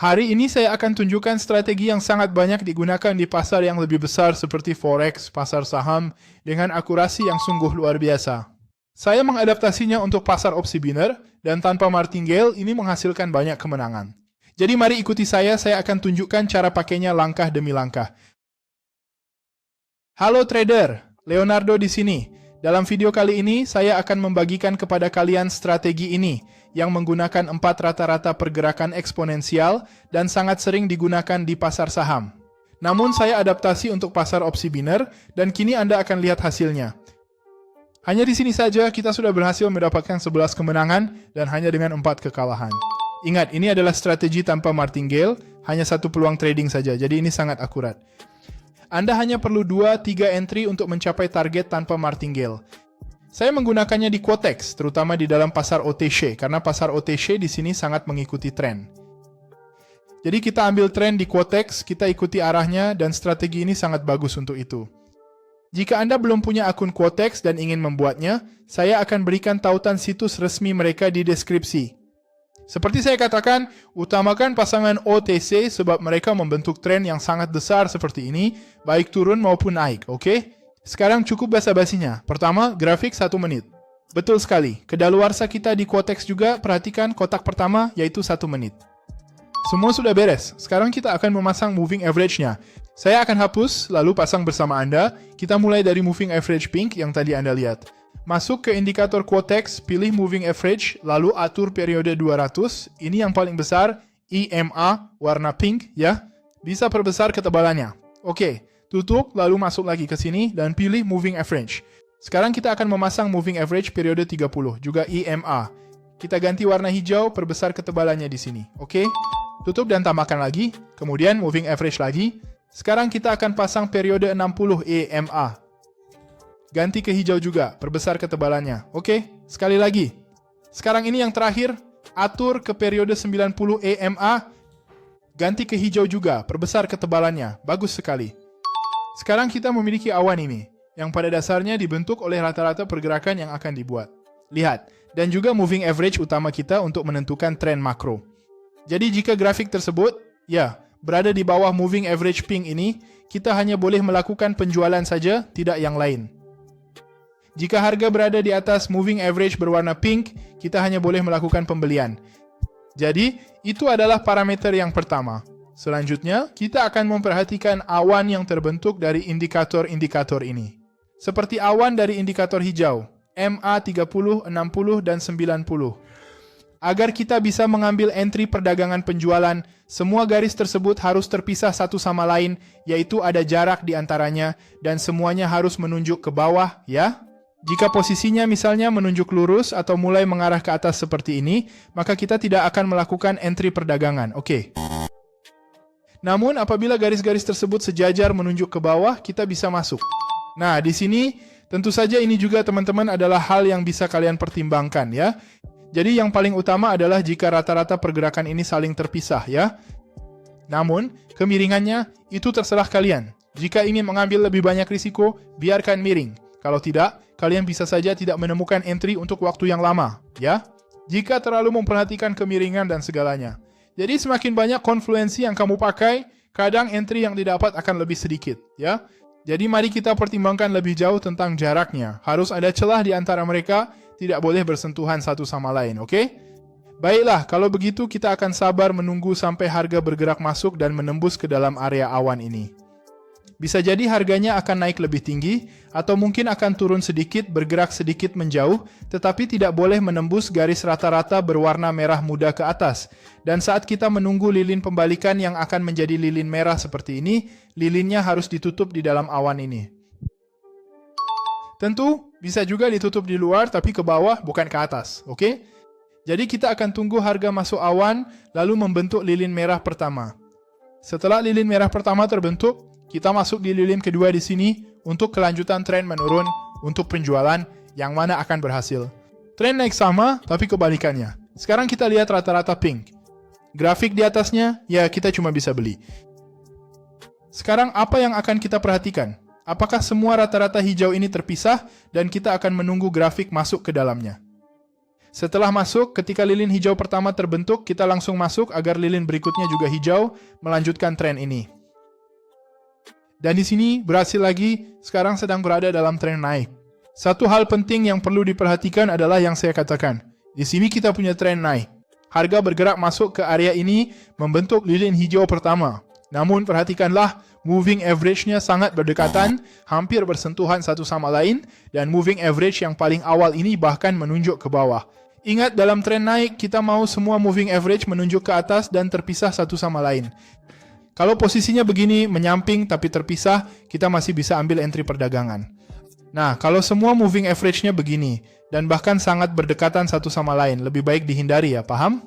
Hari ini saya akan tunjukkan strategi yang sangat banyak digunakan di pasar yang lebih besar seperti forex, pasar saham, dengan akurasi yang sungguh luar biasa. Saya mengadaptasinya untuk pasar opsi biner, dan tanpa martingale ini menghasilkan banyak kemenangan. Jadi mari ikuti saya akan tunjukkan cara pakainya langkah demi langkah. Halo trader, Leonardo di sini. Dalam video kali ini, saya akan membagikan kepada kalian strategi ini yang menggunakan 4 rata-rata pergerakan eksponensial dan sangat sering digunakan di pasar saham. Namun saya adaptasi untuk pasar opsi biner dan kini Anda akan lihat hasilnya. Hanya di sini saja kita sudah berhasil mendapatkan 11 kemenangan dan hanya dengan 4 kekalahan. Ingat, ini adalah strategi tanpa martingale, hanya satu peluang trading saja, jadi ini sangat akurat. Anda hanya perlu 2-3 entry untuk mencapai target tanpa martingale. Saya menggunakannya di Quotex, terutama di dalam pasar OTC, karena pasar OTC di sini sangat mengikuti tren. Jadi kita ambil tren di Quotex, kita ikuti arahnya, dan strategi ini sangat bagus untuk itu. Jika Anda belum punya akun Quotex dan ingin membuatnya, saya akan berikan tautan situs resmi mereka di deskripsi. Seperti saya katakan, utamakan pasangan OTC sebab mereka membentuk tren yang sangat besar seperti ini, baik turun maupun naik, oke? Sekarang cukup basa-basinya. Pertama, grafik 1 menit. Betul sekali, kedaluarsa kita di Quotex juga, perhatikan kotak pertama yaitu 1 menit. Semua sudah beres, sekarang kita akan memasang moving average-nya. Saya akan hapus, lalu pasang bersama Anda. Kita mulai dari moving average pink yang tadi Anda lihat. Masuk ke indikator Quotex, pilih moving average, lalu atur periode 200. Ini yang paling besar, EMA, warna pink, ya. Bisa perbesar ketebalannya. Oke, tutup, lalu masuk lagi ke sini, dan pilih moving average. Sekarang kita akan memasang moving average periode 30, juga EMA. Kita ganti warna hijau, perbesar ketebalannya di sini. Oke, tutup dan tambahkan lagi, kemudian moving average lagi. Sekarang kita akan pasang periode 60 EMA. Ganti ke hijau juga, perbesar ketebalannya. Oke, sekali lagi. Sekarang ini yang terakhir, atur ke periode 90 EMA. Ganti ke hijau juga, perbesar ketebalannya. Bagus sekali. Sekarang kita memiliki awan ini, yang pada dasarnya dibentuk oleh rata-rata pergerakan yang akan dibuat. Lihat, dan juga moving average utama kita untuk menentukan tren makro. Jadi jika grafik tersebut, ya, berada di bawah moving average pink ini, kita hanya boleh melakukan penjualan saja, tidak yang lain. Jika harga berada di atas moving average berwarna pink, kita hanya boleh melakukan pembelian. Jadi, itu adalah parameter yang pertama. Selanjutnya, kita akan memperhatikan awan yang terbentuk dari indikator-indikator ini. Seperti awan dari indikator hijau, MA30, 60, dan 90. Agar kita bisa mengambil entry perdagangan penjualan, semua garis tersebut harus terpisah satu sama lain, yaitu ada jarak di antaranya, dan semuanya harus menunjuk ke bawah, ya. Jika posisinya misalnya menunjuk lurus atau mulai mengarah ke atas seperti ini, maka kita tidak akan melakukan entry perdagangan, oke. Namun apabila garis-garis tersebut sejajar menunjuk ke bawah, kita bisa masuk. Nah, di sini tentu saja ini juga teman-teman adalah hal yang bisa kalian pertimbangkan, ya. Jadi yang paling utama adalah jika rata-rata pergerakan ini saling terpisah, ya. Namun, kemiringannya itu terserah kalian. Jika ingin mengambil lebih banyak risiko, biarkan miring. Kalau tidak, kalian bisa saja tidak menemukan entry untuk waktu yang lama, ya. Jika terlalu memperhatikan kemiringan dan segalanya. Jadi semakin banyak konfluensi yang kamu pakai, kadang entry yang didapat akan lebih sedikit, ya. Jadi mari kita pertimbangkan lebih jauh tentang jaraknya. Harus ada celah di antara mereka, tidak boleh bersentuhan satu sama lain, oke? Baiklah, kalau begitu kita akan sabar menunggu sampai harga bergerak masuk dan menembus ke dalam area awan ini. Bisa jadi harganya akan naik lebih tinggi, atau mungkin akan turun sedikit, bergerak sedikit menjauh, tetapi tidak boleh menembus garis rata-rata berwarna merah muda ke atas. Dan saat kita menunggu lilin pembalikan yang akan menjadi lilin merah seperti ini, lilinnya harus ditutup di dalam awan ini. Tentu, bisa juga ditutup di luar, tapi ke bawah, bukan ke atas, oke? Jadi kita akan tunggu harga masuk awan, lalu membentuk lilin merah pertama. Setelah lilin merah pertama terbentuk, kita masuk di lilin kedua di sini untuk kelanjutan tren menurun untuk penjualan yang mana akan berhasil. Tren naik sama, tapi kebalikannya. Sekarang kita lihat rata-rata pink. Grafik di atasnya, ya kita cuma bisa beli. Sekarang apa yang akan kita perhatikan? Apakah semua rata-rata hijau ini terpisah dan kita akan menunggu grafik masuk ke dalamnya? Setelah masuk, ketika lilin hijau pertama terbentuk, kita langsung masuk agar lilin berikutnya juga hijau, melanjutkan tren ini. Dan di sini berhasil lagi, sekarang sedang berada dalam tren naik. Satu hal penting yang perlu diperhatikan adalah yang saya katakan. Di sini kita punya tren naik. Harga bergerak masuk ke area ini, membentuk lilin hijau pertama. Namun perhatikanlah, moving average-nya sangat berdekatan, hampir bersentuhan satu sama lain, dan moving average yang paling awal ini bahkan menunjuk ke bawah. Ingat, dalam tren naik, kita mau semua moving average menunjuk ke atas dan terpisah satu sama lain. Kalau posisinya begini, menyamping tapi terpisah, kita masih bisa ambil entry perdagangan. Nah, kalau semua moving average-nya begini, dan bahkan sangat berdekatan satu sama lain, lebih baik dihindari ya, paham?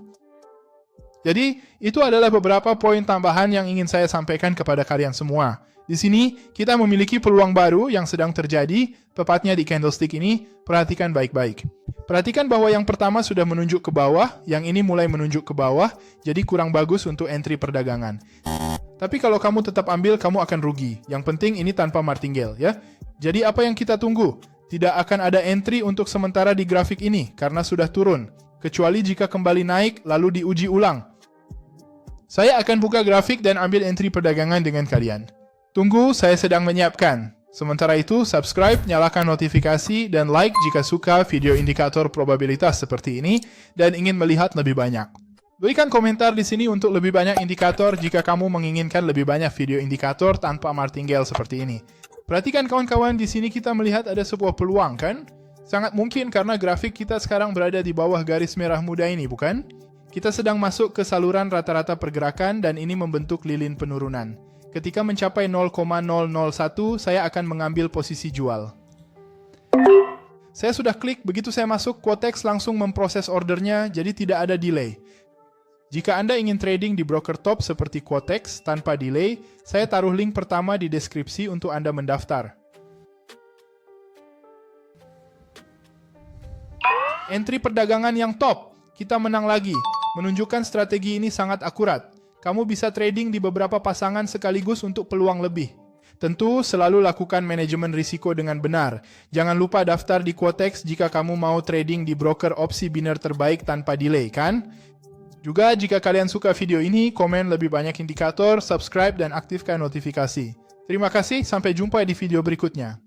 Jadi, itu adalah beberapa poin tambahan yang ingin saya sampaikan kepada kalian semua. Di sini, kita memiliki peluang baru yang sedang terjadi, tepatnya di candlestick ini, perhatikan baik-baik. Perhatikan bahwa yang pertama sudah menunjuk ke bawah, yang ini mulai menunjuk ke bawah, jadi kurang bagus untuk entry perdagangan. Tapi kalau kamu tetap ambil, kamu akan rugi. Yang penting ini tanpa martingale, ya. Jadi apa yang kita tunggu? Tidak akan ada entry untuk sementara di grafik ini, karena sudah turun. Kecuali jika kembali naik, lalu diuji ulang. Saya akan buka grafik dan ambil entry perdagangan dengan kalian. Tunggu, saya sedang menyiapkan. Sementara itu, subscribe, nyalakan notifikasi, dan like jika suka video indikator probabilitas seperti ini, dan ingin melihat lebih banyak. Berikan komentar di sini untuk lebih banyak indikator jika kamu menginginkan lebih banyak video indikator tanpa martingale seperti ini. Perhatikan kawan-kawan, di sini kita melihat ada sebuah peluang kan? Sangat mungkin karena grafik kita sekarang berada di bawah garis merah muda ini, bukan? Kita sedang masuk ke saluran rata-rata pergerakan dan ini membentuk lilin penurunan. Ketika mencapai 0,001, saya akan mengambil posisi jual. Saya sudah klik, begitu saya masuk, Quotex langsung memproses ordernya, jadi tidak ada delay. Jika Anda ingin trading di broker top seperti Quotex tanpa delay, saya taruh link pertama di deskripsi untuk Anda mendaftar. Entry perdagangan yang top, kita menang lagi, menunjukkan strategi ini sangat akurat. Kamu bisa trading di beberapa pasangan sekaligus untuk peluang lebih. Tentu selalu lakukan manajemen risiko dengan benar. Jangan lupa daftar di Quotex jika kamu mau trading di broker opsi biner terbaik tanpa delay, kan? Juga jika kalian suka video ini, komen lebih banyak indikator, subscribe, dan aktifkan notifikasi. Terima kasih, sampai jumpa di video berikutnya.